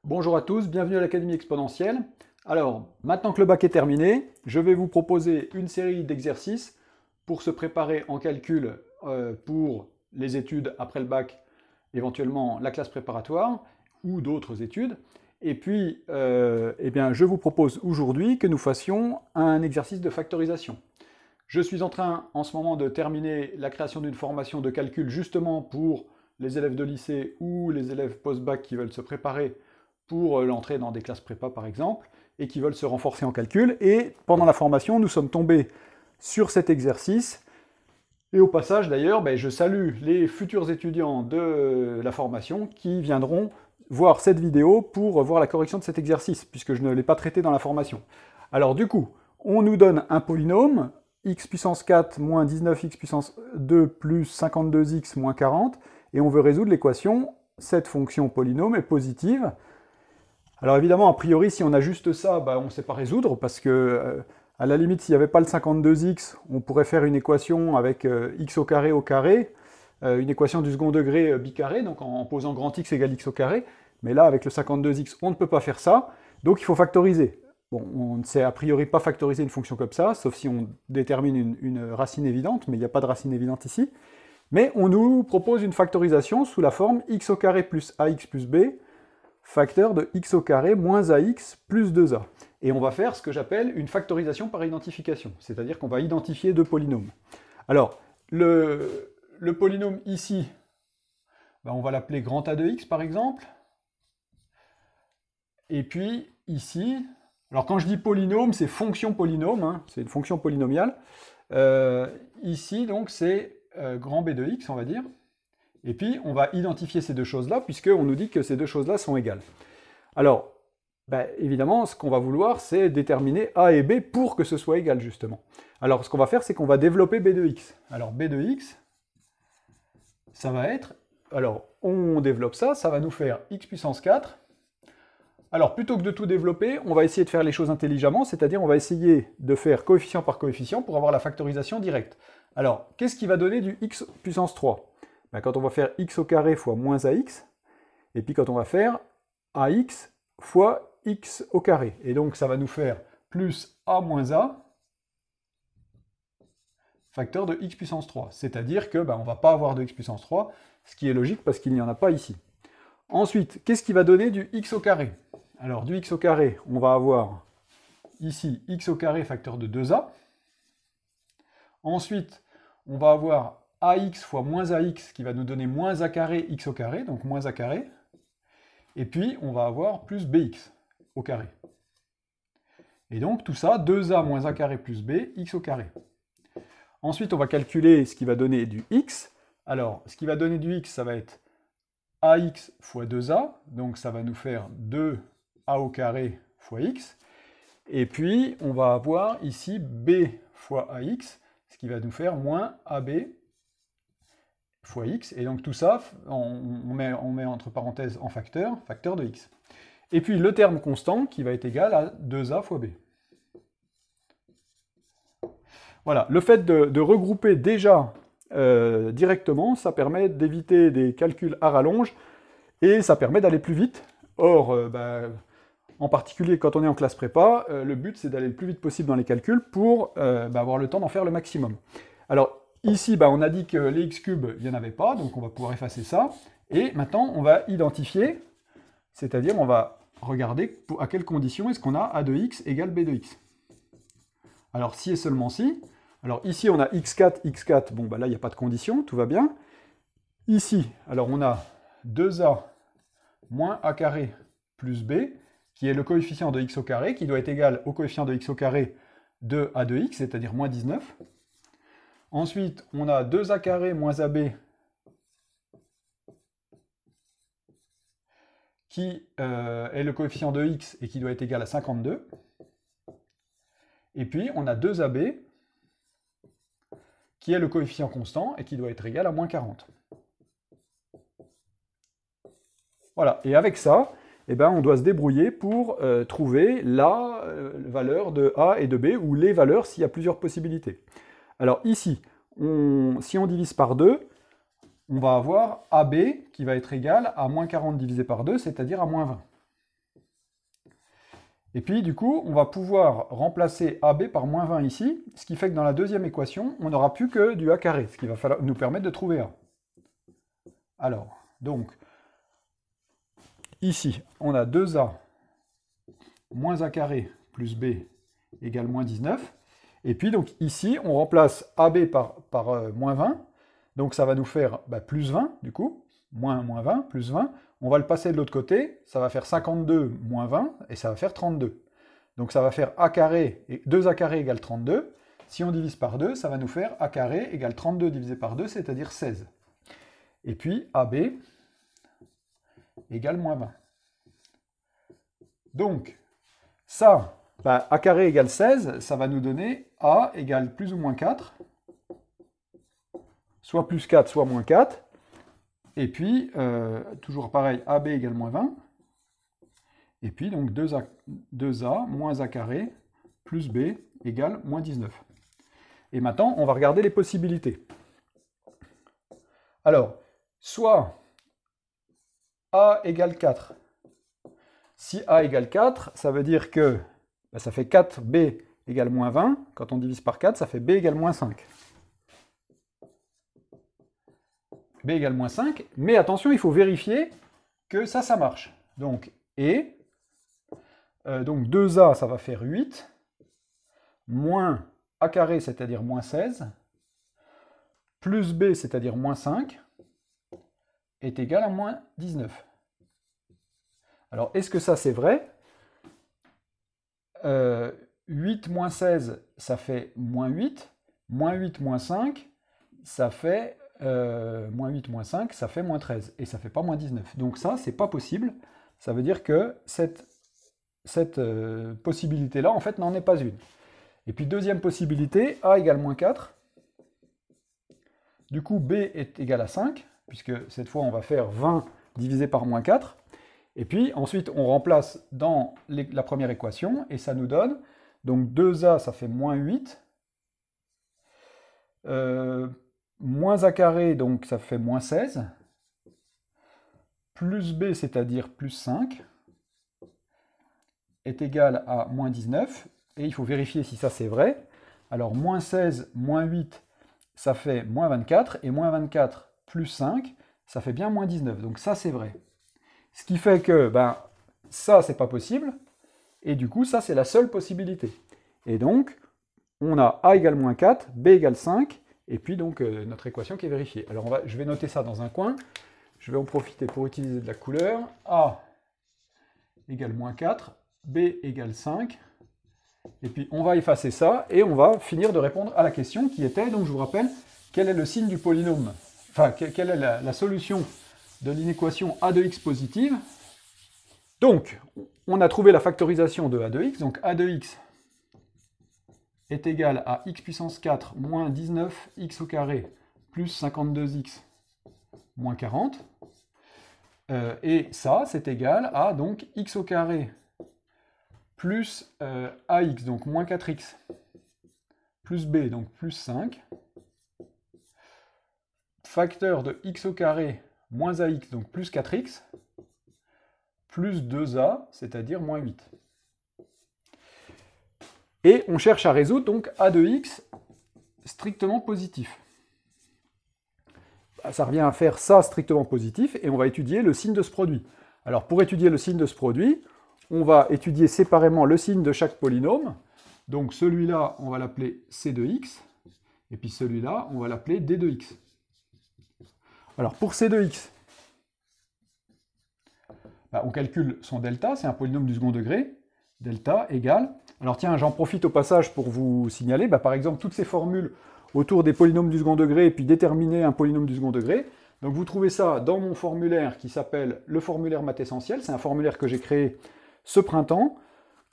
Bonjour à tous, bienvenue à l'Académie exponentielle. Alors, maintenant que le bac est terminé, je vais vous proposer une série d'exercices pour se préparer en calcul pour les études après le bac, éventuellement la classe préparatoire ou d'autres études. Et puis, je vous propose aujourd'hui que nous fassions un exercice de factorisation. Je suis en train en ce moment de terminer la création d'une formation de calcul justement pour les élèves de lycée ou les élèves post-bac qui veulent se préparer pour l'entrée dans des classes prépa par exemple, et qui veulent se renforcer en calcul. Et pendant la formation, nous sommes tombés sur cet exercice. Et au passage d'ailleurs, je salue les futurs étudiants de la formation qui viendront voir cette vidéo pour voir la correction de cet exercice, puisque je ne l'ai pas traité dans la formation. Alors du coup, on nous donne un polynôme, x puissance 4 moins 19x puissance 2 plus 52x moins 40, et on veut résoudre l'équation, cette fonction polynôme est positive. Alors évidemment, a priori, si on a juste ça, on ne sait pas résoudre, parce que, à la limite, s'il n'y avait pas le 52x, on pourrait faire une équation avec x au carré, une équation du second degré bicarré, donc en posant grand X égale x au carré, mais là, avec le 52x, on ne peut pas faire ça, donc il faut factoriser. Bon, on ne sait a priori pas factoriser une fonction comme ça, sauf si on détermine une racine évidente, mais il n'y a pas de racine évidente ici. Mais on nous propose une factorisation sous la forme x au carré plus ax plus b, facteur de x au carré moins ax plus 2a. Et on va faire ce que j'appelle une factorisation par identification, c'est-à-dire qu'on va identifier deux polynômes. Alors, le polynôme ici, on va l'appeler grand A de x par exemple. Et puis ici, alors quand je dis polynôme, c'est fonction polynôme, hein, c'est une fonction polynomiale. Ici, donc, c'est grand B de x, on va dire. Et puis, on va identifier ces deux choses-là, puisqu'on nous dit que ces deux choses-là sont égales. Alors, évidemment, ce qu'on va vouloir, c'est déterminer A et B pour que ce soit égal, justement. Alors, ce qu'on va faire, c'est qu'on va développer B de x. Alors, B de x, ça va être... Alors, on développe ça, ça va nous faire x puissance 4. Alors, plutôt que de tout développer, on va essayer de faire les choses intelligemment, c'est-à-dire on va essayer de faire coefficient par coefficient pour avoir la factorisation directe. Alors, qu'est-ce qui va donner du x puissance 3 ? Quand on va faire x au carré fois moins ax, et puis quand on va faire ax fois x au carré. Et donc ça va nous faire plus a moins a, facteur de x puissance 3. C'est-à-dire que on ne va pas avoir de x puissance 3, ce qui est logique parce qu'il n'y en a pas ici. Ensuite, qu'est-ce qui va donner du x au carré? Alors du x au carré, on va avoir ici x au carré facteur de 2a. Ensuite, on va avoir ax fois moins ax qui va nous donner moins a carré x au carré, donc moins a carré. Et puis, on va avoir plus bx au carré. Et donc, tout ça, 2a moins a carré plus b, x au carré. Ensuite, on va calculer ce qui va donner du x. Alors, ce qui va donner du x, ça va être ax fois 2a, donc ça va nous faire 2a au carré fois x. Et puis, on va avoir ici b fois ax, ce qui va nous faire moins ab fois x, et donc tout ça, on met entre parenthèses en facteur de x. Et puis le terme constant qui va être égal à 2a fois b. Voilà, le fait de regrouper déjà directement, ça permet d'éviter des calculs à rallonge, et ça permet d'aller plus vite. Or, en particulier quand on est en classe prépa, le but c'est d'aller le plus vite possible dans les calculs pour avoir le temps d'en faire le maximum. Alors, ici, on a dit que les x cubes, il n'y en avait pas, donc on va pouvoir effacer ça. Et maintenant, on va identifier, c'est-à-dire on va regarder à quelles conditions est-ce qu'on a a de x égale b de x. Alors, si et seulement si. Alors ici, on a x4, x4, là, il n'y a pas de condition, tout va bien. Ici, alors on a 2a moins a carré plus b, qui est le coefficient de x au carré, qui doit être égal au coefficient de x au carré de a de x, c'est-à-dire moins 19. Ensuite, on a 2a carré moins ab qui est le coefficient de x et qui doit être égal à 52. Et puis, on a 2ab qui est le coefficient constant et qui doit être égal à moins 40. Voilà, et avec ça, on doit se débrouiller pour trouver la valeur de a et de b, ou les valeurs s'il y a plusieurs possibilités. Alors ici, si on divise par 2, on va avoir AB qui va être égal à moins 40 divisé par 2, c'est-à-dire à moins 20. Et puis, du coup, on va pouvoir remplacer AB par moins 20 ici, ce qui fait que dans la deuxième équation, on n'aura plus que du A carré, ce qui va falloir nous permettre de trouver A. Alors, donc, ici, on a 2A moins A carré plus B égale moins 19. Et puis, donc, ici, on remplace AB par moins 20. Donc, ça va nous faire plus 20, du coup. Moins 20, plus 20. On va le passer de l'autre côté. Ça va faire 52 moins 20, et ça va faire 32. Donc, ça va faire A carré, et 2A carré égale 32. Si on divise par 2, ça va nous faire A carré égale 32 divisé par 2, c'est-à-dire 16. Et puis, AB égale moins 20. Donc, ça, A carré égale 16, ça va nous donner A égale plus ou moins 4, soit plus 4, soit moins 4. Et puis, toujours pareil, AB égale moins 20. Et puis, donc, 2A moins A carré plus B égale moins 19. Et maintenant, on va regarder les possibilités. Alors, soit A égale 4. Si A égale 4, ça veut dire que ça fait 4B égale moins 20. Quand on divise par 4, ça fait B égale moins 5. B égale moins 5. Mais attention, il faut vérifier que ça marche. Donc, donc 2A, ça va faire 8. Moins A carré, c'est-à-dire moins 16. Plus B, c'est-à-dire moins 5, est égal à moins 19. Alors, est-ce que ça, c'est vrai? 8 moins 16, ça fait moins 8. Moins 8 moins 5, ça fait moins 8 moins 5, ça fait moins 13. Et ça ne fait pas moins 19. Donc ça, c'est pas possible. Ça veut dire que cette possibilité-là, en fait, n'en est pas une. Et puis, deuxième possibilité, A égale moins 4. Du coup, B est égal à 5, puisque cette fois, on va faire 20 divisé par moins 4. Et puis, ensuite, on remplace dans la première équation, et ça nous donne, donc 2A, ça fait moins 8. Moins A carré, donc ça fait moins 16. Plus B, c'est-à-dire plus 5, est égal à moins 19. Et il faut vérifier si ça, c'est vrai. Alors, moins 16, moins 8, ça fait moins 24. Et moins 24 plus 5, ça fait bien moins 19. Donc ça, c'est vrai. Ce qui fait que ça, c'est pas possible. Et du coup, ça, c'est la seule possibilité. Et donc, on a A égale moins 4, B égale 5, et puis donc notre équation qui est vérifiée. Alors, je vais noter ça dans un coin. Je vais en profiter pour utiliser de la couleur. A égale moins 4, B égale 5. Et puis, on va effacer ça, et on va finir de répondre à la question qui était, donc je vous rappelle, quel est le signe du polynôme? Enfin, quelle est la solution de l'inéquation a de x positive. Donc, on a trouvé la factorisation de a de x. Donc, a de x est égal à x puissance 4 moins 19x au carré plus 52x moins 40. Et ça, c'est égal à donc x au carré plus ax, donc moins 4x, plus b, donc plus 5, facteur de x au carré moins ax, donc plus 4x, plus 2a, c'est-à-dire moins 8. Et on cherche à résoudre donc a de x strictement positif. Ça revient à faire ça strictement positif, et on va étudier le signe de ce produit. Alors pour étudier le signe de ce produit, on va étudier séparément le signe de chaque polynôme. Donc celui-là, on va l'appeler c de x, et puis celui-là, on va l'appeler d de x. Alors pour c de x, on calcule son delta, c'est un polynôme du second degré, delta égale... Alors tiens, j'en profite au passage pour vous signaler, par exemple, toutes ces formules autour des polynômes du second degré, et puis déterminer un polynôme du second degré. Donc vous trouvez ça dans mon formulaire qui s'appelle le formulaire maths essentiel. C'est un formulaire que j'ai créé ce printemps,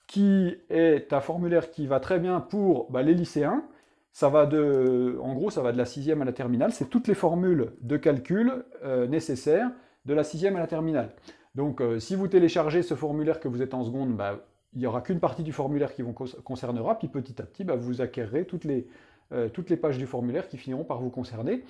qui est un formulaire qui va très bien pour les lycéens. Ça va en gros, ça va de la 6e à la terminale. C'est toutes les formules de calcul nécessaires de la 6e à la terminale. Donc si vous téléchargez ce formulaire que vous êtes en seconde, il n'y aura qu'une partie du formulaire qui vous concernera, puis petit à petit, vous acquérerez toutes les pages du formulaire qui finiront par vous concerner.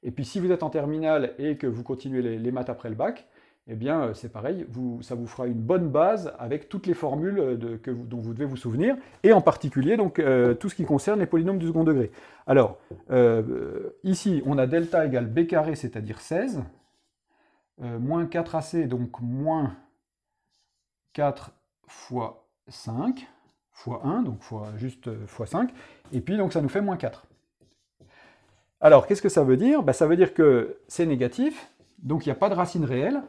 Et puis si vous êtes en terminale et que vous continuez les maths après le bac, eh bien c'est pareil, ça vous fera une bonne base avec toutes les formules dont vous devez vous souvenir, et en particulier donc, tout ce qui concerne les polynômes du second degré. Alors, ici, on a delta égale b carré, c'est-à-dire 16, moins 4ac, donc moins 4 fois 5, fois 1, donc juste fois 5, et puis donc ça nous fait moins 4. Alors, qu'est-ce que ça veut dire? Ça veut dire que c'est négatif, donc il n'y a pas de racine réelle,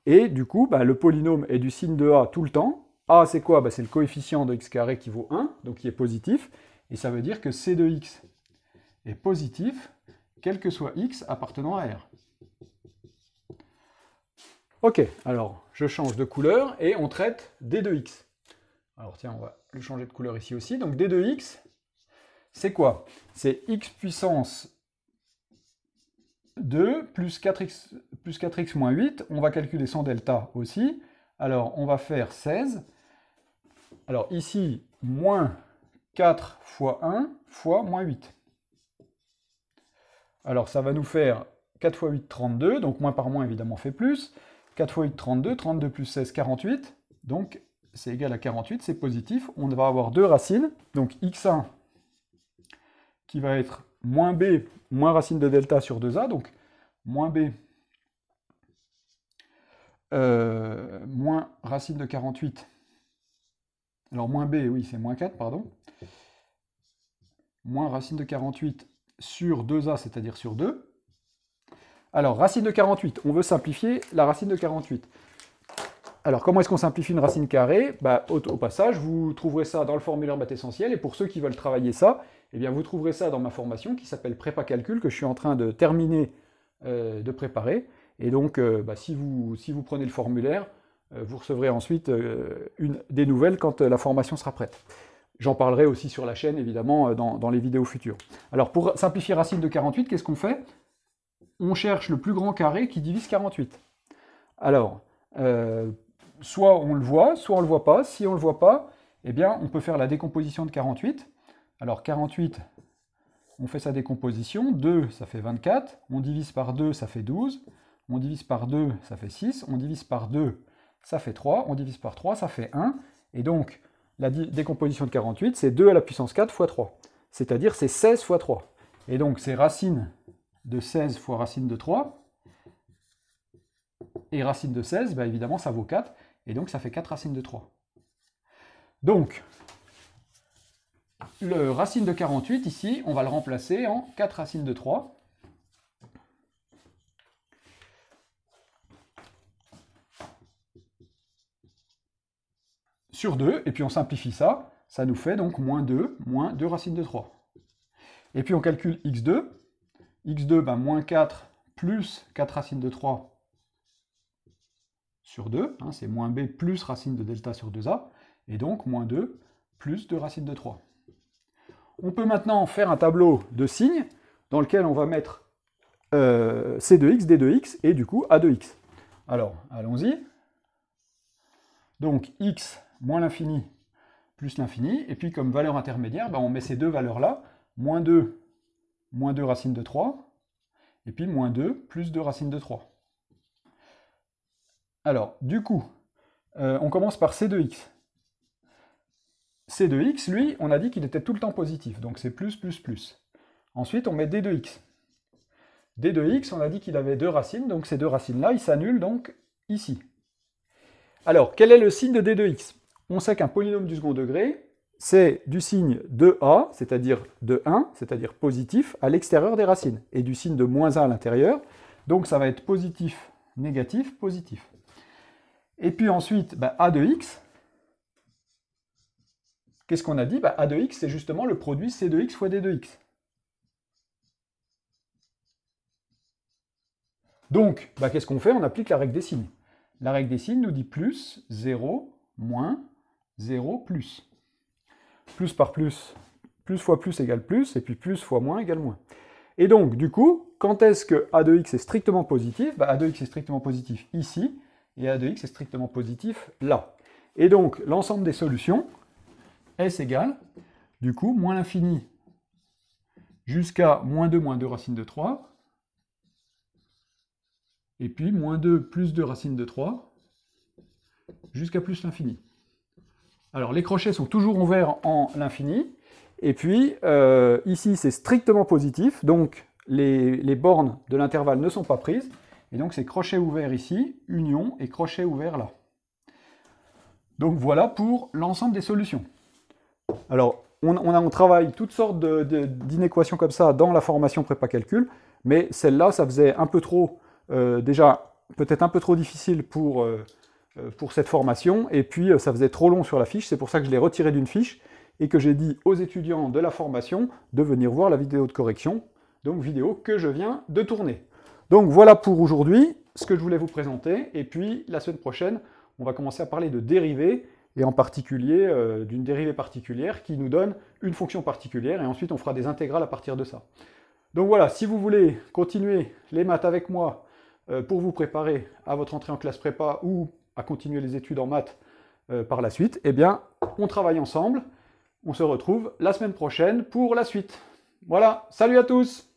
et du coup, le polynôme est du signe de a tout le temps. A, c'est quoi? C'est le coefficient de x carré qui vaut 1, donc qui est positif, et ça veut dire que c de x est positif, quel que soit x appartenant à R. Ok, alors je change de couleur, et on traite d de x. Alors tiens, on va le changer de couleur ici aussi. Donc d de x, c'est quoi? C'est x puissance 2 plus 4x moins 8. On va calculer son delta aussi. Alors, on va faire 16. Alors, ici, moins 4 fois 1 fois moins 8. Alors, ça va nous faire 4 fois 8, 32. Donc, moins par moins, évidemment, fait plus. 4 fois 8, 32. 32 plus 16, 48. Donc, c'est égal à 48. C'est positif. On va avoir deux racines. Donc, x1 qui va être moins b, moins racine de delta sur 2a, donc moins b, moins racine de 48. Alors moins b, oui, c'est moins 4, pardon. Moins racine de 48 sur 2a, c'est-à-dire sur 2. Alors, racine de 48, on veut simplifier la racine de 48. Alors, comment est-ce qu'on simplifie une racine carrée? Au passage, vous trouverez ça dans le formulaire maths essentiel, et pour ceux qui veulent travailler ça, eh bien, vous trouverez ça dans ma formation qui s'appelle Prépa Calcul, que je suis en train de terminer de préparer. Et donc, si vous prenez le formulaire, vous recevrez ensuite des nouvelles quand la formation sera prête. J'en parlerai aussi sur la chaîne, évidemment, dans les vidéos futures. Alors, pour simplifier racine de 48, qu'est-ce qu'on fait? On cherche le plus grand carré qui divise 48. Alors, soit on le voit, soit on ne le voit pas. Si on ne le voit pas, eh bien, on peut faire la décomposition de 48. Alors, 48, on fait sa décomposition. 2, ça fait 24. On divise par 2, ça fait 12. On divise par 2, ça fait 6. On divise par 2, ça fait 3. On divise par 3, ça fait 1. Et donc, la décomposition de 48, c'est 2 à la puissance 4 fois 3. C'est-à-dire, c'est 16 fois 3. Et donc, c'est racine de 16 fois racine de 3. Et racine de 16, évidemment, ça vaut 4. Et donc, ça fait 4 racines de 3. Donc, le racine de 48, ici, on va le remplacer en 4 racines de 3. Sur 2, et puis on simplifie ça, ça nous fait donc moins 2 racines de 3. Et puis on calcule x2, moins 4 plus 4 racines de 3 sur 2, c'est moins b plus racine de delta sur 2a, et donc moins 2 plus 2 racines de 3. On peut maintenant faire un tableau de signes dans lequel on va mettre c de x, d de x, et du coup a de x. Alors, allons-y. Donc x moins l'infini plus l'infini, et puis comme valeur intermédiaire, on met ces deux valeurs-là, moins 2 racine de 3, et puis moins 2 plus 2 racines de 3. Alors, du coup, on commence par c de x. C de x, lui, on a dit qu'il était tout le temps positif, donc c'est plus, plus, plus. Ensuite, on met d de x. D de x, on a dit qu'il avait deux racines, donc ces deux racines-là, ils s'annulent donc ici. Alors, quel est le signe de d de x? On sait qu'un polynôme du second degré, c'est du signe de a, c'est-à-dire de 1, c'est-à-dire positif, à l'extérieur des racines, et du signe de moins 1 à l'intérieur. Donc ça va être positif, négatif, positif. Et puis ensuite, a de x, qu'est-ce qu'on a dit? A de x, c'est justement le produit c de x fois d de x. Donc, qu'est-ce qu'on fait? On applique la règle des signes. La règle des signes nous dit plus, 0, moins, 0, plus. Plus par plus fois plus égale plus, et puis plus fois moins égale moins. Et donc, du coup, quand est-ce que a de x est strictement positif? A de x est strictement positif ici, et a de x est strictement positif là. Et donc, l'ensemble des solutions, S égale, du coup, moins l'infini jusqu'à moins 2 racine de 3, et puis moins 2 plus 2 racine de 3, jusqu'à plus l'infini. Alors les crochets sont toujours ouverts en l'infini, et puis ici c'est strictement positif, donc les bornes de l'intervalle ne sont pas prises, et donc c'est crochet ouvert ici, union, et crochet ouvert là. Donc voilà pour l'ensemble des solutions. Alors on travaille toutes sortes d'inéquations comme ça dans la formation prépa calcul, mais celle-là ça faisait un peu trop, déjà peut-être un peu trop difficile pour cette formation, et puis ça faisait trop long sur la fiche, c'est pour ça que je l'ai retiré d'une fiche, et que j'ai dit aux étudiants de la formation de venir voir la vidéo de correction, donc vidéo que je viens de tourner. Donc voilà pour aujourd'hui, ce que je voulais vous présenter, et puis la semaine prochaine, on va commencer à parler de dérivées, et en particulier d'une dérivée particulière qui nous donne une fonction particulière, et ensuite on fera des intégrales à partir de ça. Donc voilà, si vous voulez continuer les maths avec moi pour vous préparer à votre entrée en classe prépa ou à continuer les études en maths par la suite, eh bien, on travaille ensemble. On se retrouve la semaine prochaine pour la suite. Voilà, salut à tous!